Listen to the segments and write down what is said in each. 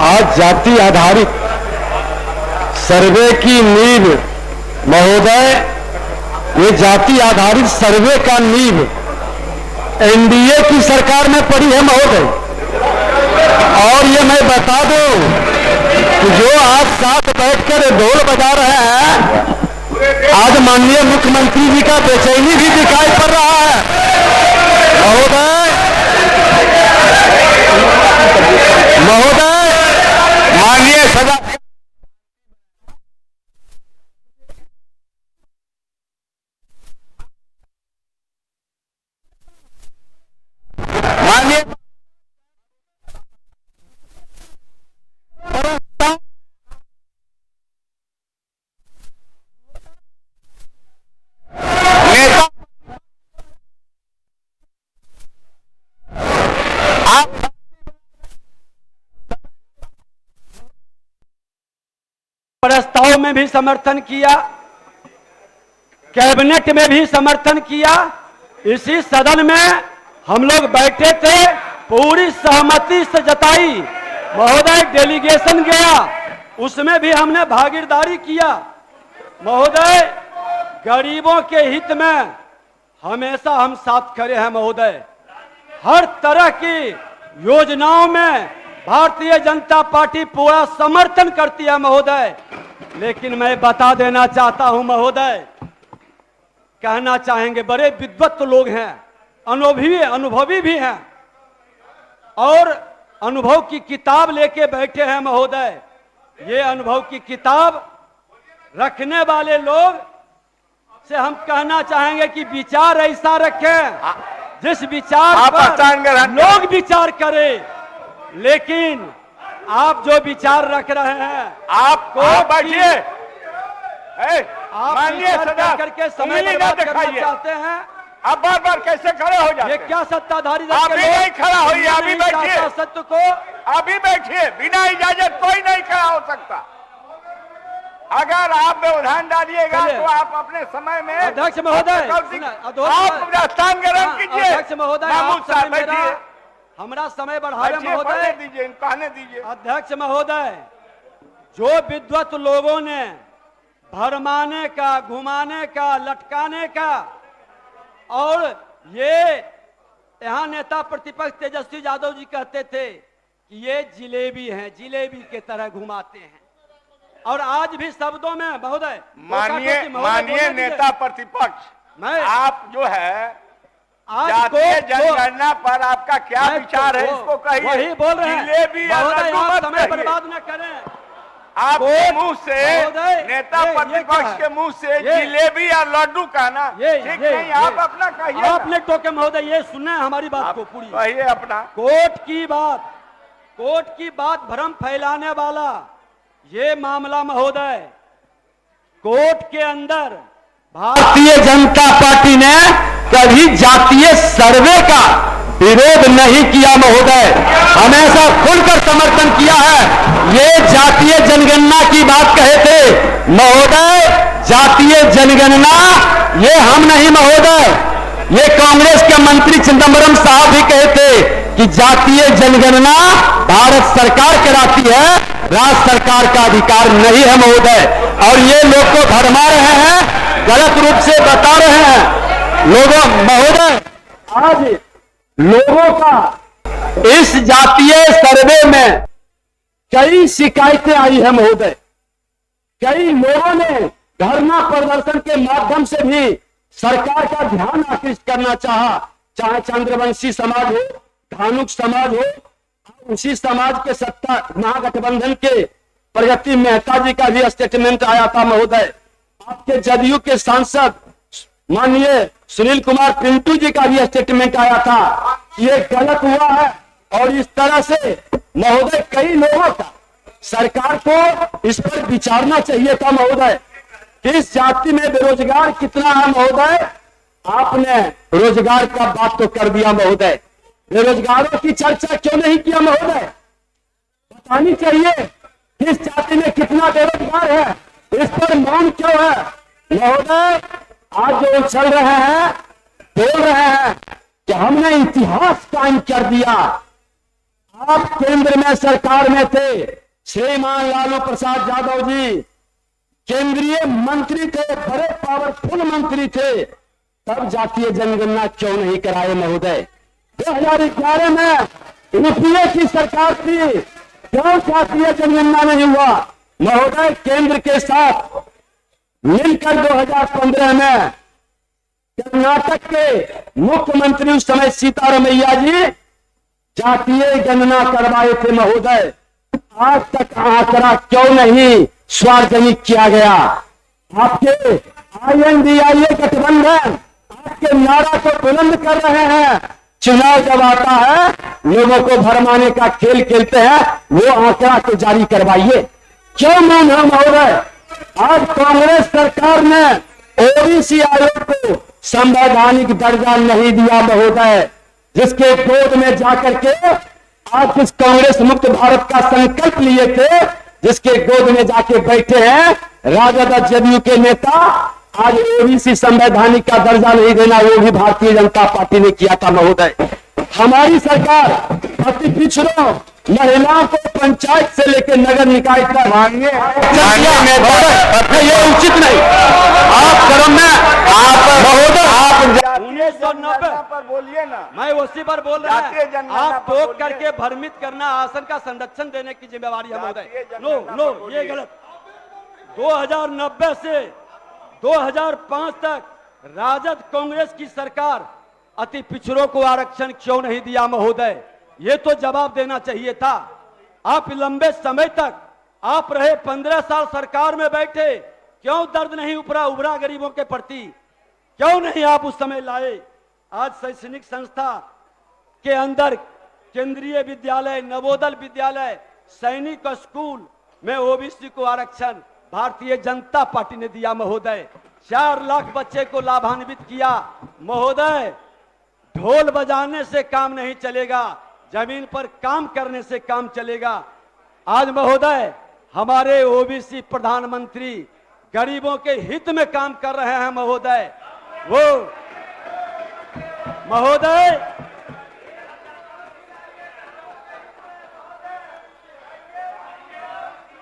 आज जाति आधारित सर्वे की नींव महोदय, ये जाति आधारित सर्वे का नींव एनडीए की सरकार में पड़ी है महोदय। और ये मैं बता दूं कि जो आज साथ बैठकर ढोल बजा रहे हैं, आज माननीय मुख्यमंत्री जी का बेचैनी भी दिखाई पड़ रहा है महोदय। माननीय सभा प्रस्ताव में भी समर्थन किया, कैबिनेट में भी समर्थन किया। इसी सदन में हम लोग बैठे थे, पूरी सहमति से जताई महोदय। डेलीगेशन गया, उसमें भी हमने भागीदारी किया महोदय। गरीबों के हित में हमेशा हम साथ खड़े हैं महोदय। हर तरह की योजनाओं में भारतीय जनता पार्टी पूरा समर्थन करती है महोदय। लेकिन मैं बता देना चाहता हूं महोदय, कहना चाहेंगे, बड़े विद्वत लोग हैं, अनुभवी भी हैं और अनुभव की किताब लेके बैठे हैं महोदय। ये अनुभव की किताब रखने वाले लोग से हम कहना चाहेंगे कि विचार ऐसा रखें जिस विचार पर लोग विचार करें। लेकिन आप जो विचार रख रहे हैं, आपको बैठिए, आप विचार करके समय बर्बाद करना चाहते हैं। आप बार बार कैसे खड़े हो जाते? ये क्या सत्ताधारी दल के लोग? नहीं खड़ा होइए, अभी बैठिए, सत्य को अभी बैठिए, बिना इजाजत कोई नहीं खड़ा हो सकता। अगर आप व्यवधान डालिएगा तो आप अपने समय में अध्यक्ष महोदय आप प्रस्थान ग्रहण कीजिए। अध्यक्ष महोदय हमारा समय बढ़ावे महोदय, कहने दीजिए। अध्यक्ष महोदय, जो विद्वत लोगों ने भरमाने का, घुमाने का, लटकाने का, और ये यहाँ नेता प्रतिपक्ष तेजस्वी यादव जी कहते थे कि ये जिलेबी हैं, जिलेबी के तरह घुमाते हैं। और आज भी शब्दों में महोदय, माननीय नेता प्रतिपक्ष, मैं आप जो है जातीय जनगणना पर आपका क्या विचार है, इसको कहिए। वही बोल रहे हैं, समय बर्बाद न करें। आपके मुंह से, नेता प्रतिपक्ष के मुंह से जिलेबी या लड्डू कहना ठीक नहीं। आप अपना कहिए। आपने टोके महोदय, ये सुनना है हमारी बात को पूरी। कहिए अपना। कोर्ट की बात भ्रम फैलाने वाला ये मामला महोदय, कोर्ट के अंदर भारतीय जनता पार्टी ने कभी जातीय सर्वे का विरोध नहीं किया महोदय, हमेशा खुलकर समर्थन किया है। ये जातीय जनगणना की बात कहे थे महोदय, जातीय जनगणना ये हम नहीं महोदय, ये कांग्रेस के मंत्री चिदंबरम साहब भी कहे थे कि जातीय जनगणना भारत सरकार कराती है, राज्य सरकार का अधिकार नहीं है महोदय। और ये लोग को भरमा रहे हैं, गलत रूप से बता रहे हैं लोगों महोदय। आज लोगों का इस जातीय सर्वे में कई शिकायतें आई है महोदय। कई लोगों ने धरना प्रदर्शन के माध्यम से भी सरकार का ध्यान आकृष्ट करना चाहा, चाहे चंद्रवंशी समाज हो, धानुक समाज हो। उसी समाज के सत्ता महागठबंधन के प्रगति मेहता जी का भी स्टेटमेंट आया था महोदय। आपके जदयू के सांसद माननीय सुनील कुमार पिंटू जी का भी स्टेटमेंट आया था। ये गलत हुआ है और इस तरह से महोदय कई लोगों का सरकार को इस पर विचारना चाहिए था महोदय। किस जाति में बेरोजगार कितना है महोदय, आपने रोजगार का बात तो कर दिया महोदय, बेरोजगारों की चर्चा क्यों नहीं किया महोदय? बतानी चाहिए किस जाति में कितना बेरोजगार है, इस पर मौन क्यों है महोदय? आज जो चल रहे हैं, बोल रहे हैं कि हमने इतिहास कायम कर दिया। आप केंद्र में सरकार में थे, श्रीमान लालू प्रसाद यादव जी केंद्रीय मंत्री थे, बड़े पावरफुल मंत्री थे, तब जातीय जनगणना क्यों नहीं कराए महोदय? 2011 में यूपीए की सरकार थी, क्यों जातीय जनगणना नहीं हुआ महोदय? केंद्र के साथ मिलकर 2015 में कर्नाटक के मुख्यमंत्री उस समय सीतारमैया जी जातीय गणना करवाए थे महोदय। आज तक आंकड़ा क्यों नहीं सार्वजनिक किया गया? आपके INDIA गठबंधन आपके नारा को बुलंद कर रहे हैं, चुनाव जब आता है लोगों को भरमाने का खेल खेलते हैं, वो आंकड़ा तो जारी करवाइए। क्यों मौन है महोदय? आज कांग्रेस सरकार ने ओबीसी आयोग को संवैधानिक दर्जा नहीं दिया महोदय, जिसके गोद में जाकर के आज इस कांग्रेस मुक्त भारत का संकल्प लिए थे, जिसके गोद में जाके बैठे हैं राजद जदयू के नेता। आज ओबीसी संवैधानिक का दर्जा नहीं देना वो भी भारतीय जनता पार्टी ने किया था महोदय। हमारी सरकार अति पिछड़ों महिलाओं को पंचायत से लेकर नगर निकाय तक मांगे ये उचित नहीं। आप कर्म में आप महोदय आप 1990 पर बोलिए ना। मैं उसी पर बोल रहा जातीय जनगणना हूं। आप पर टोक बोलिए। करके भ्रमित करना, आसन का संरक्षण देने की जिम्मेवारी है महोदय। जातीय नो जनगणना नो पर ये बोलिए। गलत। 2090 से 2005 तक राजद कांग्रेस की सरकार अति पिछड़ों को आरक्षण क्यों नहीं दिया महोदय? ये तो जवाब देना चाहिए था। आप लंबे समय तक आप रहे, 15 साल सरकार में बैठे, क्यों दर्द नहीं उभरा गरीबों के प्रति? क्यों नहीं आप उस समय लाए? आज शैक्षणिक संस्था के अंदर केंद्रीय विद्यालय, नवोदय विद्यालय, सैनिक स्कूल में ओबीसी को आरक्षण भारतीय जनता पार्टी ने दिया महोदय। 4 लाख बच्चे को लाभान्वित किया महोदय। ढोल बजाने से काम नहीं चलेगा, जमीन पर काम करने से काम चलेगा। आज महोदय हमारे ओबीसी प्रधानमंत्री गरीबों के हित में काम कर रहे हैं महोदय। वो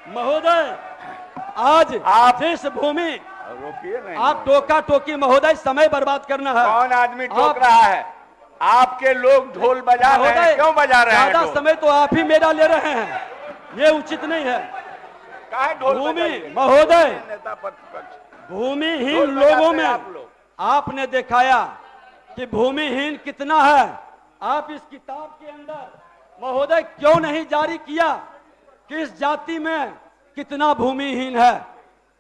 महोदय आज आप- जिस भूमि रोकिए नहीं। आप टोका टोकी महोदय समय बर्बाद करना है। कौन आदमी टोक आप- रहा है? आपके लोग ढोल बजा रहे हैं, महोदय, क्यों बजा रहे हैं ज्यादा ढोल? समय तो आप ही मेरा ले रहे हैं, ये उचित नहीं है। काहे ढोल भूमि बजाइए? महोदय, नेता प्रतिपक्ष भूमिहीन ढोल लोगों बजाते में आप लोग। आपने दिखाया कि भूमिहीन कितना है। आप इस किताब के अंदर महोदय क्यों नहीं जारी किया किस जाति में कितना भूमिहीन है?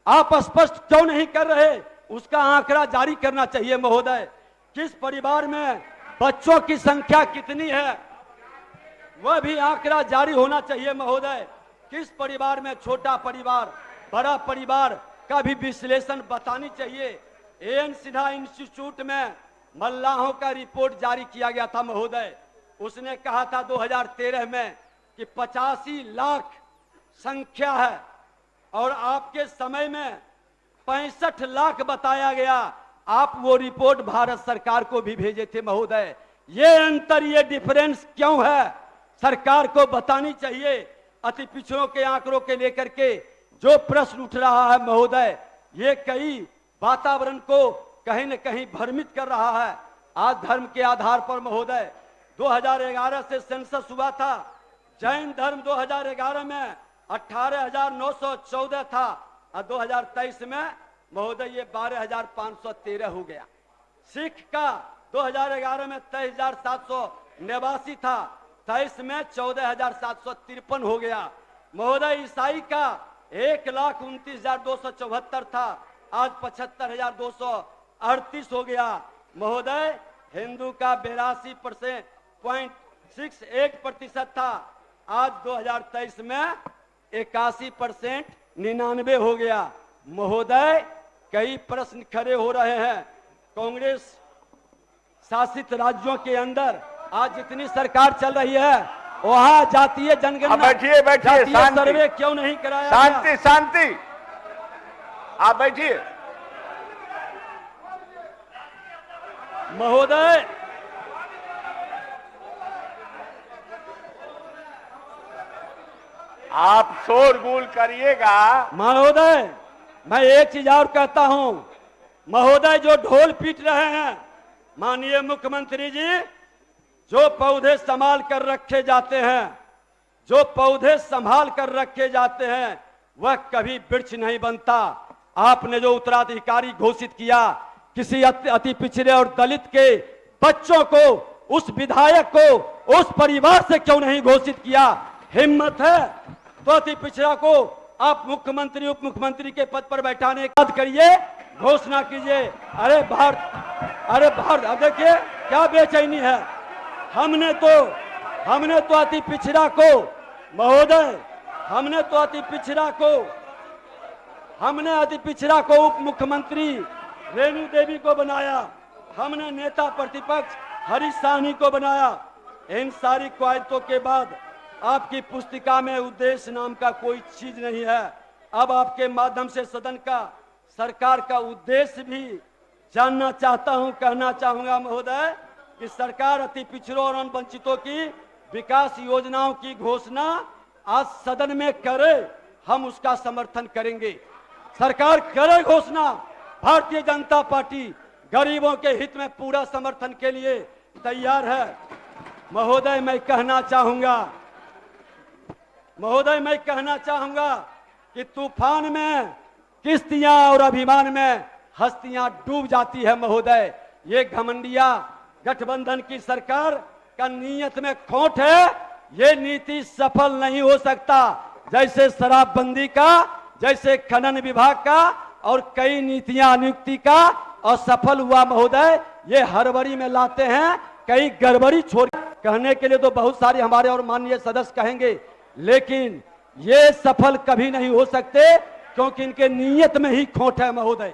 आप स्पष्ट क्यों नहीं कर रहे? उसका आंकड़ा जारी करना चाहिए महोदय। किस परिवार में बच्चों की संख्या कितनी है वह भी आंकड़ा जारी होना चाहिए महोदय। किस परिवार में छोटा परिवार, बड़ा परिवार का भी विश्लेषण बतानी चाहिए। एएन सिन्हा इंस्टीट्यूट में मल्लाहों का रिपोर्ट जारी किया गया था महोदय। उसने कहा था 2013 में कि 85 लाख संख्या है और आपके समय में 65 लाख बताया गया। आप वो रिपोर्ट भारत सरकार को भी भेजे थे महोदय। ये अंतर, ये डिफरेंस क्यों है? सरकार को बतानी चाहिए। अति पिछड़ों के आंकड़ों के लेकर के जो प्रश्न उठ रहा है महोदय, ये कई वातावरण को कहीं न कहीं भ्रमित कर रहा है। आज धर्म के आधार पर महोदय 2011 से सेंसस हुआ था। जैन धर्म 2011 में 18,914 था और 2023 में महोदय ये 12,513 हो गया। सिख का 2011 में 23,789 था, 23 में 14,753 हो गया। महोदय ईसाई का 1,29,274 था, आज 75,238 हो गया। महोदय हिंदू का 82.68% था, आज 2023 में 81% 99 हो गया। महोदय कई प्रश्न खड़े हो रहे हैं। कांग्रेस शासित राज्यों के अंदर आज जितनी सरकार चल रही है वहां जातीय जनगणना, बैठिए, बैठिए, जातीय शांति। सर्वे क्यों नहीं कराया गया? शांति शांति, आप बैठिए। महोदय आप शोरगुल करिएगा। महोदय, मैं एक चीज और कहता हूं, महोदय जो ढोल पीट रहे हैं, माननीय मुख्यमंत्री जी, जो पौधे संभाल कर रखे जाते हैं, जो पौधे संभाल कर रखे जाते हैं, वह कभी वृक्ष नहीं बनता। आपने जो उत्तराधिकारी घोषित किया, किसी अति पिछड़े और दलित के बच्चों को, उस विधायक को, उस परिवार से क्यों नहीं घोषित किया? हिम्मत है तो अति पिछड़ा को आप मुख्यमंत्री उप मुख्यमंत्री के पद पर बैठाने का करिए, घोषणा कीजिए। अरे भारत, अब देखिए क्या बेचैनी है। हमने तो अति पिछड़ा को, महोदय, हमने अति पिछड़ा को उप मुख्यमंत्री रेणु देवी को बनाया, हमने नेता प्रतिपक्ष हरीश साहनी को बनाया। इन सारी क्वालिटियों के बाद आपकी पुस्तिका में उद्देश्य नाम का कोई चीज नहीं है। अब आपके माध्यम से सदन का, सरकार का उद्देश्य भी जानना चाहता हूं, कहना चाहूंगा महोदय कि सरकार अति पिछड़ों और वंचितों की विकास योजनाओं की घोषणा आज सदन में करे, हम उसका समर्थन करेंगे। सरकार करे घोषणा, भारतीय जनता पार्टी गरीबों के हित में पूरा समर्थन के लिए तैयार है। महोदय मैं कहना चाहूंगा कि तूफान में किश्तियां और अभिमान में हस्तियां डूब जाती है। महोदय, ये घमंडिया गठबंधन की सरकार का नीयत में खोट है, ये नीति सफल नहीं हो सकता। जैसे शराबबंदी का, जैसे खनन विभाग का और कई नीतियां नियुक्ति का असफल हुआ महोदय, ये हड़बड़ी में लाते हैं, कई गड़बड़ी छोड़। कहने के लिए तो बहुत सारे हमारे और माननीय सदस्य कहेंगे, लेकिन ये सफल कभी नहीं हो सकते क्योंकि इनके नीयत में ही खोट है महोदय।